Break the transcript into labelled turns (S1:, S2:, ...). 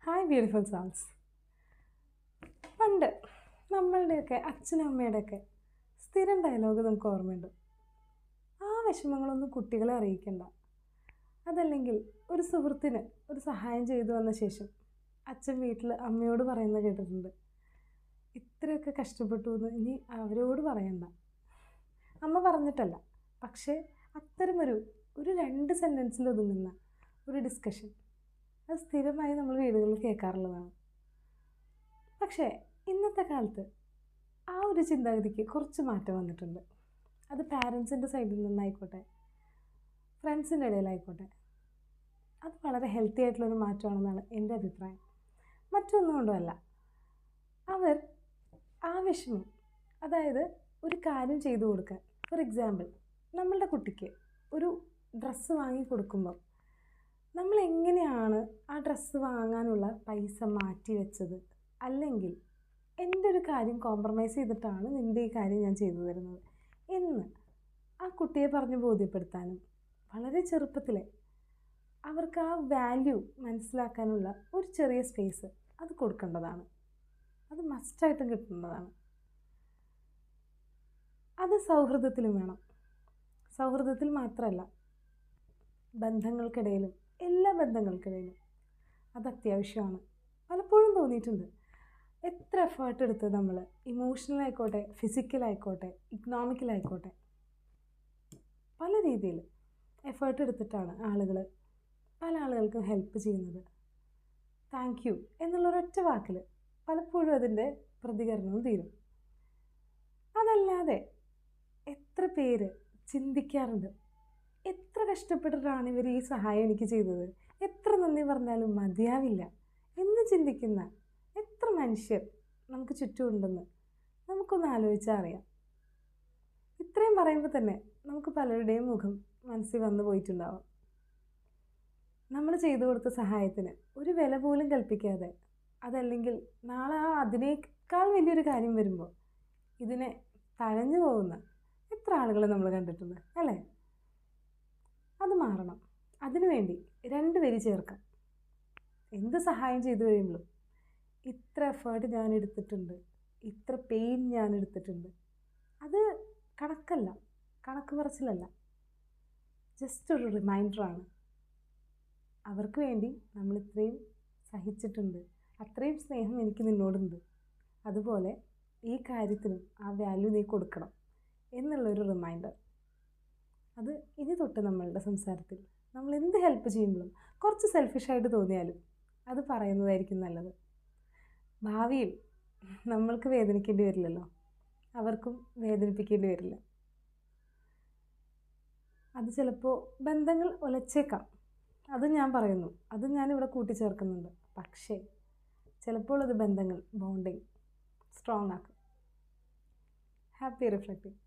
S1: Hi beautiful souls. പണ്ട് നമ്മളുടെയൊക്കെ അച്ഛനും അമ്മയുടെയൊക്കെ സ്ഥിരം ഡയലോഗ് നമുക്ക് ഓർമ്മയുണ്ട്. ആ വിഷമങ്ങളൊന്നും കുട്ടികളെ അറിയിക്കണ്ട. അതല്ലെങ്കിൽ ഒരു സുഹൃത്തിന് ഒരു സഹായം ചെയ്തു വന്ന ശേഷം അച്ഛൻ വീട്ടിൽ അമ്മയോട് പറയുന്നത് കേട്ടിട്ടുണ്ട്, ഇത്രയൊക്കെ കഷ്ടപ്പെട്ടു എന്ന് ഇനി അവരോട് പറയണ്ട. അമ്മ പറഞ്ഞിട്ടല്ല, പക്ഷേ അത്തരമൊരു 2 സെൻറ്റൻസിൽ ഒതുങ്ങുന്ന ഒരു ഡിസ്കഷൻ അത് സ്ഥിരമായി നമ്മൾ വീടുകളിൽ കേൾക്കാറുള്ളതാണ്. പക്ഷേ ഇന്നത്തെ കാലത്ത് ആ ഒരു ചിന്താഗതിക്ക് കുറച്ച് മാറ്റം വന്നിട്ടുണ്ട്. അത് പാരൻസിൻ്റെ സൈഡിൽ നിന്നായിക്കോട്ടെ, ഫ്രണ്ട്സിൻ്റെ ഇടയിലായിക്കോട്ടെ, അത് വളരെ ഹെൽത്തി ആയിട്ടുള്ളൊരു മാറ്റമാണെന്നാണ് എൻ്റെ അഭിപ്രായം. മറ്റൊന്നും കൊണ്ടുമല്ല, അവർ ആ വിഷമം, അതായത് ഒരു കാര്യം ചെയ്തു കൊടുക്കാൻ, ഫോർ എക്സാമ്പിൾ നമ്മളുടെ കുട്ടിക്ക് ഒരു ഡ്രസ്സ് വാങ്ങി കൊടുക്കുമ്പോൾ നമ്മൾ എങ്ങനെയാണ് ആ ഡ്രസ്സ് വാങ്ങാനുള്ള പൈസ മാറ്റി വെച്ചത്, അല്ലെങ്കിൽ എൻ്റെ ഒരു കാര്യം കോംപ്രമൈസ് ചെയ്തിട്ടാണ് നിൻ്റെ ഈ കാര്യം ഞാൻ ചെയ്തു തരുന്നത് എന്ന് ആ കുട്ടിയെ പറഞ്ഞ് ബോധ്യപ്പെടുത്താനും വളരെ ചെറുപ്പത്തിലെ അവർക്ക് ആ വാല്യൂ മനസ്സിലാക്കാനുള്ള ഒരു ചെറിയ സ്പേസ് അത് കൊടുക്കേണ്ടതാണ്. അത് മസ്റ്റായിട്ടും കിട്ടേണ്ടതാണ്. അത് സൗഹൃദത്തിലും വേണം. സൗഹൃദത്തിൽ മാത്രമല്ല, ബന്ധങ്ങൾക്കിടയിലും, എല്ലാ ബന്ധങ്ങൾക്കിടയിലും അത് അത്യാവശ്യമാണ്. പലപ്പോഴും തോന്നിയിട്ടുണ്ട്, എത്ര എഫേർട്ട് എടുത്ത് നമ്മൾ ഇമോഷണലായിക്കോട്ടെ, ഫിസിക്കലായിക്കോട്ടെ, ഇക്കണോമിക്കലായിക്കോട്ടെ, പല രീതിയിൽ എഫേർട്ട് എടുത്തിട്ടാണ് പല ആളുകൾക്കും ഹെൽപ്പ് ചെയ്യുന്നത്. താങ്ക് യു എന്നുള്ളൊരൊറ്റ വാക്കിൽ പലപ്പോഴും അതിൻ്റെ പ്രതികരണവും തീരും. അതല്ലാതെ എത്ര പേര് ചിന്തിക്കാറുണ്ട്, എത്ര കഷ്ടപ്പെട്ടിട്ടാണ് ഇവർ ഈ സഹായം എനിക്ക് ചെയ്തത്, എത്ര നന്ദി പറഞ്ഞാലും മതിയാവില്ല എന്ന് ചിന്തിക്കുന്ന എത്ര മനുഷ്യർ നമുക്ക് ചുറ്റുമുണ്ടെന്ന് നമുക്കൊന്ന് ആലോചിച്ചാൽ അറിയാം. ഇത്രയും പറയുമ്പോൾ തന്നെ നമുക്ക് പലരുടെയും മുഖം മനസ്സിൽ വന്നു പോയിട്ടുണ്ടാവാം. നമ്മൾ ചെയ്തു കൊടുത്ത സഹായത്തിന് ഒരു വില പോലും കൽപ്പിക്കാതെ, അതല്ലെങ്കിൽ നാളെ അതിനേക്കാൾ വലിയൊരു കാര്യം വരുമ്പോൾ ഇതിനെ തഴഞ്ഞു പോകുന്ന എത്ര ആളുകളെ നമ്മൾ കണ്ടിട്ടുണ്ട്, അല്ലേ? അത് മാറണം. അതിനുവേണ്ടി 2 വരി ചേർക്കാം. എന്ത് സഹായം ചെയ്തു കഴിയുമ്പോഴും ഇത്ര എഫേർട്ട് ഞാൻ എടുത്തിട്ടുണ്ട്, ഇത്ര പെയിൻ ഞാൻ എടുത്തിട്ടുണ്ട്. അത് കണക്കല്ല, കണക്ക് പറച്ചിലല്ല, ജസ്റ്റ് ഒരു റിമൈൻഡറാണ്. അവർക്ക് വേണ്ടി നമ്മൾ ഇത്രയും സഹിച്ചിട്ടുണ്ട്, അത്രയും സ്നേഹം എനിക്ക് നിന്നോടുണ്ട്, അതുപോലെ ഈ കാര്യത്തിനും ആ വാല്യൂ നീ കൊടുക്കണം എന്നുള്ളൊരു റിമൈൻഡർ. അത് ഇനി തൊട്ട് നമ്മളുടെ സംസാരത്തിൽ നമ്മൾ എന്ത് ഹെൽപ്പ് ചെയ്യുമ്പോഴും കുറച്ച് സെൽഫിഷായിട്ട് തോന്നിയാലും അത് പറയുന്നതായിരിക്കും നല്ലത്. ഭാവിയിൽ നമ്മൾക്ക് വേദനിക്കേണ്ടി വരില്ലല്ലോ, അവർക്കും വേദനിപ്പിക്കേണ്ടി വരില്ല. അത് ചിലപ്പോൾ ബന്ധങ്ങൾ ഉലച്ചേക്കാം, അത് ഞാൻ പറയുന്നു, അത് ഞാനിവിടെ കൂട്ടിച്ചേർക്കുന്നുണ്ട്. പക്ഷേ ചിലപ്പോൾ അത് ബന്ധങ്ങൾ ബോണ്ടിങ് സ്ട്രോങ് ആക്കും. Happy reflecting.